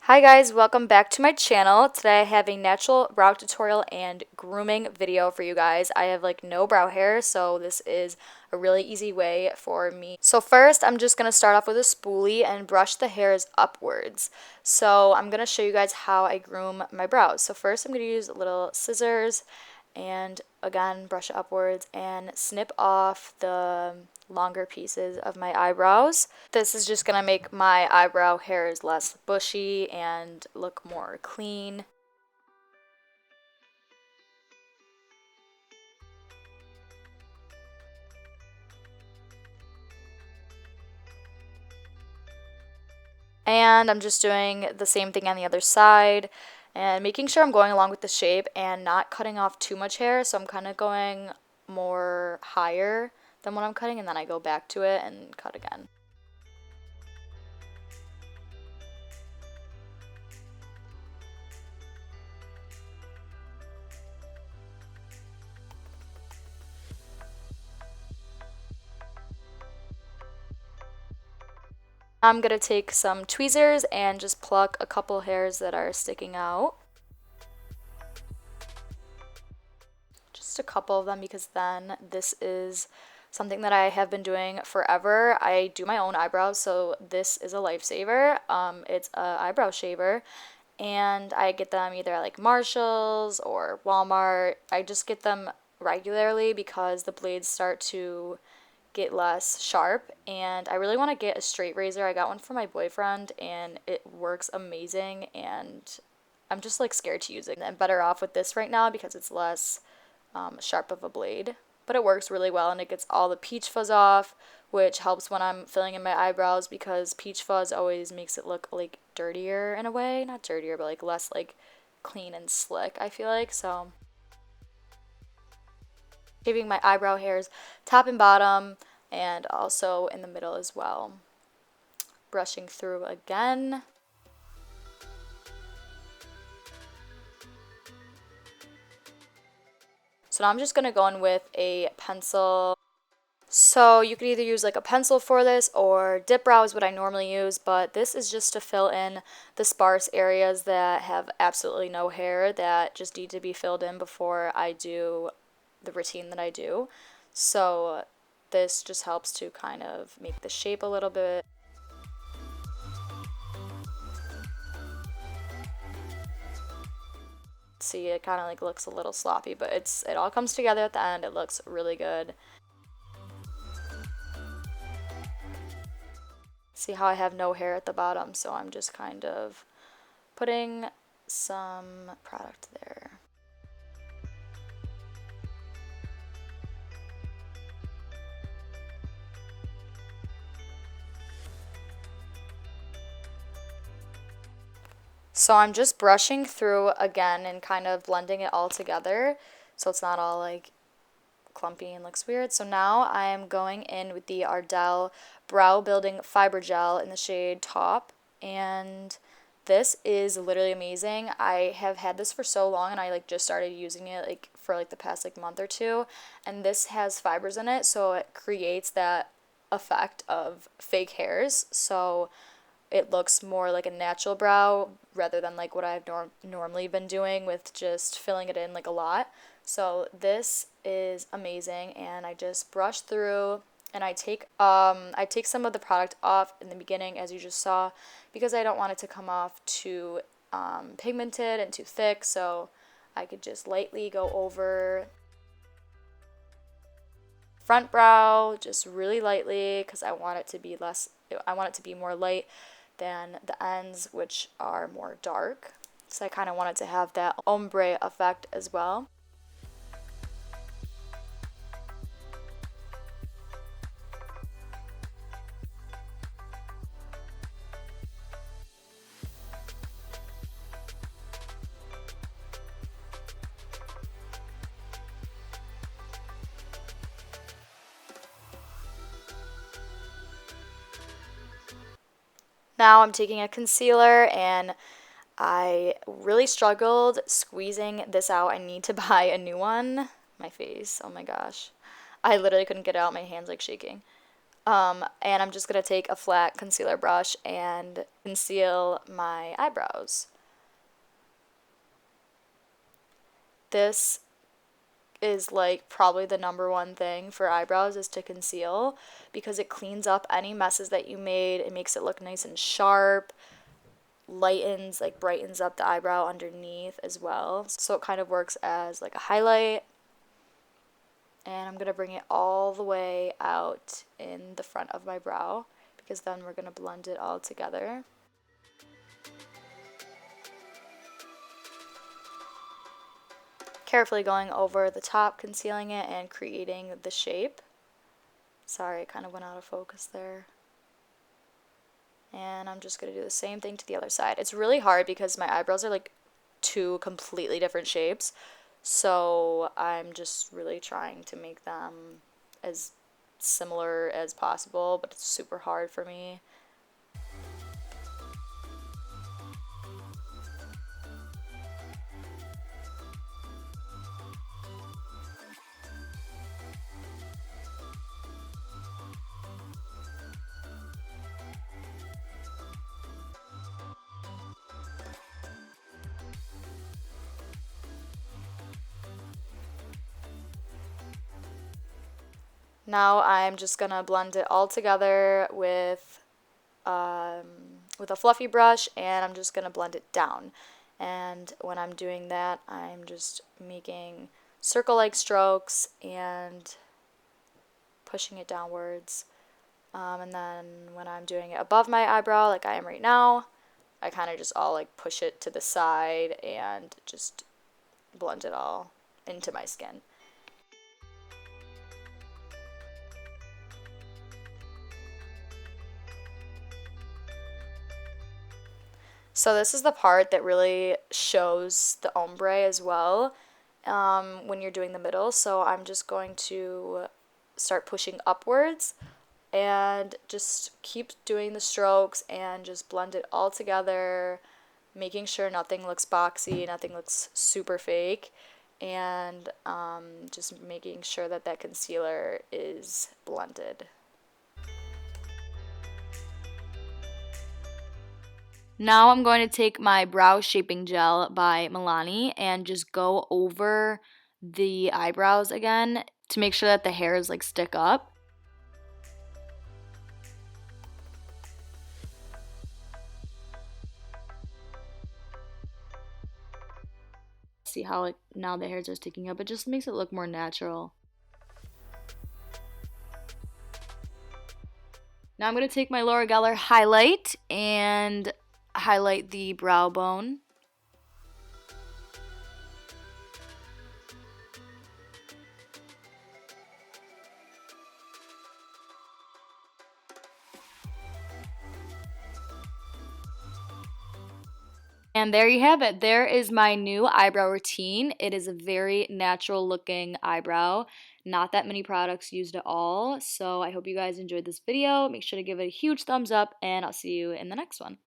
Hi guys, welcome back to my channel. Today I have a natural brow tutorial and grooming video for you guys. I have like no brow hair, so this is a really easy way for me. So first, I'm just going to start off with a spoolie and brush the hairs upwards. So I'm going to show you guys how I groom my brows. So first I'm going to use little scissors and again brush it upwards and snip off the longer pieces of my eyebrows. This is just going to make my eyebrow hairs less bushy and look more clean. And I'm just doing the same thing on the other side and making sure I'm going along with the shape and not cutting off too much hair. So I'm kind of going more higher than what I'm cutting, and then I go back to it and cut again. I'm going to take some tweezers and just pluck a couple hairs that are sticking out. Just a couple of them, because then this is something that I have been doing forever. I do my own eyebrows, so this is a lifesaver. It's a eyebrow shaver, and I get them either at like Marshall's or Walmart. I just get them regularly because the blades start to get less sharp, and I really want to get a straight razor. I got one for my boyfriend and it works amazing, and I'm just like scared to use it. I'm better off with this right now because it's less sharp of a blade, but it works really well and it gets all the peach fuzz off, which helps when I'm filling in my eyebrows because peach fuzz always makes it look like dirtier in a way. Not dirtier, but like less like clean and slick, I feel like. So shaving my eyebrow hairs top and bottom and also in the middle as well. Brushing through again. So now I'm just going to go in with a pencil. So you could either use like a pencil for this, or dip brow is what I normally use, but this is just to fill in the sparse areas that have absolutely no hair that just need to be filled in before I do the routine that I do. So this just helps to kind of make the shape a little bit. See, it kind of like looks a little sloppy, but it all comes together at the end. It looks really good. See how I have no hair at the bottom, so I'm just kind of putting some product there. So I'm just brushing through again and kind of blending it all together so it's not all like clumpy and looks weird. So now I am going in with the Ardell Brow Building Fiber Gel in the shade Top, and this is literally amazing. I have had this for so long and I like just started using it like for like the past like month or two, and this has fibers in it, so it creates that effect of fake hairs. So it looks more like a natural brow rather than like what I've normally been doing with just filling it in like a lot. So this is amazing, and I just brush through and I take some of the product off in the beginning, as you just saw, because I don't want it to come off too pigmented and too thick. So I could just lightly go over front brow, just really lightly, because I want it to be more light than the ends, which are more dark. So I kind of wanted to have that ombre effect as well. Now I'm taking a concealer, and I really struggled squeezing this out. I need to buy a new one. My face, oh my gosh. I literally couldn't get it out, my hands like shaking. And I'm just going to take a flat concealer brush and conceal my eyebrows. This is like probably the number one thing for eyebrows is to conceal, because it cleans up any messes that you made. It makes it look nice and sharp, lightens, like brightens up the eyebrow underneath as well. So it kind of works as like a highlight. And I'm going to bring it all the way out in the front of my brow, because then we're going to blend it all together. Carefully going over the top, concealing it, and creating the shape. Sorry, it kind of went out of focus there. And I'm just going to do the same thing to the other side. It's really hard because my eyebrows are like two completely different shapes. So I'm just really trying to make them as similar as possible, but it's super hard for me. Now I'm just gonna blend it all together with a fluffy brush, and I'm just gonna blend it down. And when I'm doing that, I'm just making circle-like strokes and pushing it downwards. And then when I'm doing it above my eyebrow, like I am right now, I kind of just all like push it to the side and just blend it all into my skin. So this is the part that really shows the ombre as well, when you're doing the middle. So I'm just going to start pushing upwards and just keep doing the strokes and just blend it all together, making sure nothing looks boxy, nothing looks super fake, and just making sure that that concealer is blended. Now I'm going to take my brow shaping gel by Melina and just go over the eyebrows again to make sure that the hairs like stick up. See how like now the hairs are sticking up, it just makes it look more natural. Now I'm going to take my Laura Geller highlight and highlight the brow bone. And there you have it. There is my new eyebrow routine. It is a very natural looking eyebrow. Not that many products used at all. So I hope you guys enjoyed this video. Make sure to give it a huge thumbs up, and I'll see you in the next one.